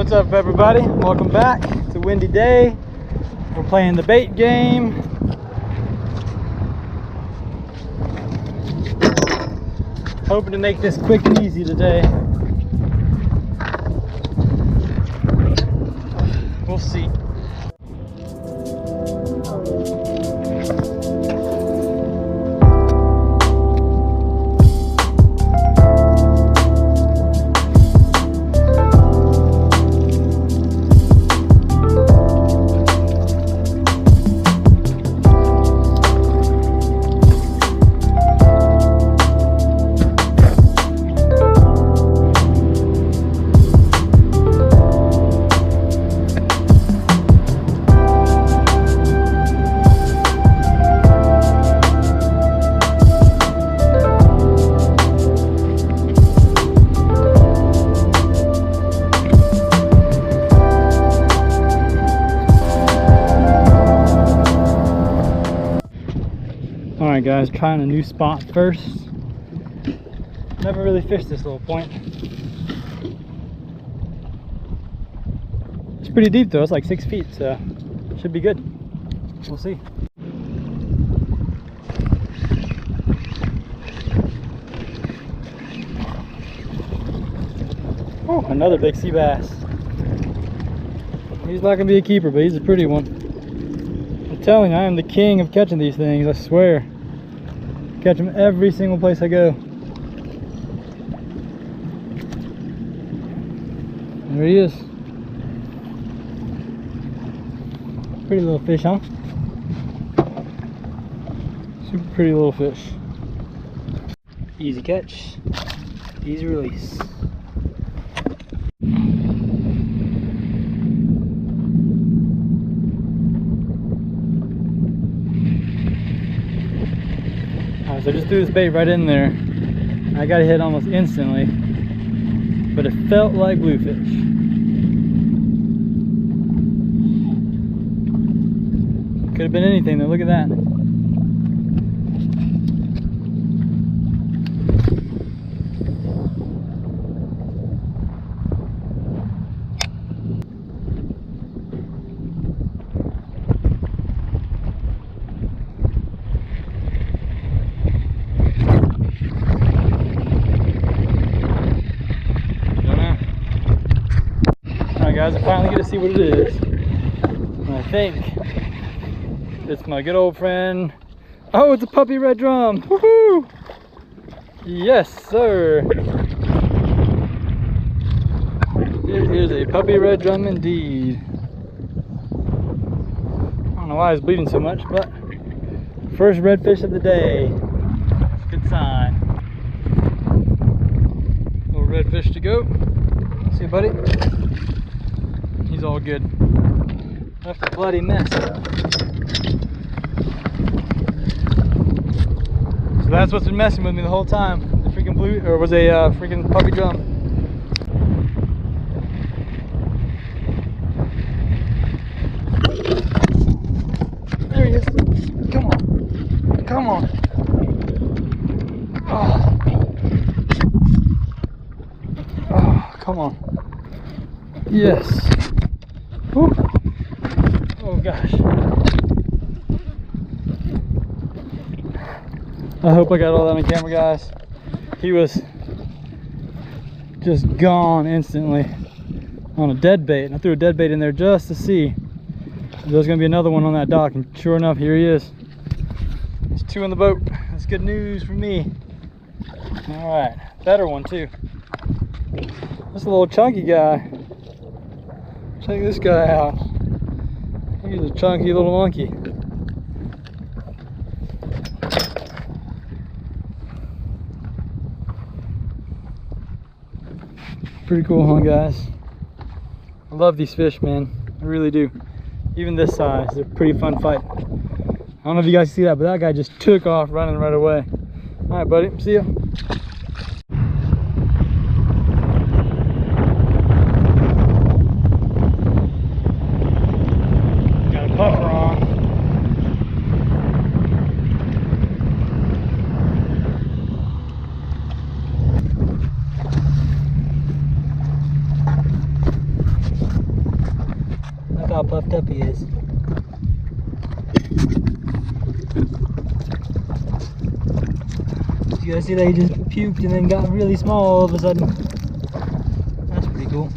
What's up, everybody? Welcome back. It's a windy day. We're playing the bait game. Hoping to make this quick and easy today. We'll see. Alright guys, trying a new spot first. Never really fished this little point. It's pretty deep though, it's like 6 feet, so should be good. We'll see. Oh, another big sea bass. He's not gonna be a keeper, but he's a pretty one. I'm telling you, I am the king of catching these things, I swear. Catch them every single place I go. There he is. Pretty little fish, huh? Super pretty little fish. Easy catch, easy release. So I just threw this bait right in there. I got a hit almost instantly, but it felt like bluefish. Could have been anything though, look at that. Guys, I finally get to see what it is. And I think it's my good old friend. Oh, it's a puppy red drum. Woohoo! Yes, sir. It is a puppy red drum indeed. I don't know why it's bleeding so much, but first redfish of the day. That's a good sign. Little redfish to go. See you, buddy. He's all good. Left a bloody mess. So that's what's been messing with me the whole time. The freaking blue, or was a freaking puppy drum. There he is. Come on. Come on. Oh, come on. Yes. Whew. Oh gosh. I hope I got all that on camera, guys. He was just gone instantly on a dead bait. And I threw a dead bait in there just to see if there's gonna be another one on that dock, and sure enough, here he is. There's 2 in the boat. That's good news for me. All right, better one too. This little chunky guy. Check this guy out. He's a chunky little monkey. Pretty cool, huh, guys? I love these fish, man. I really do. Even this size, they're a pretty fun fight. I don't know if you guys see that, but that guy just took off running right away. All right, buddy. See ya. Puffer on. how puffed up he is. You guys see that he just puked and then got really small all of a sudden. That's pretty cool.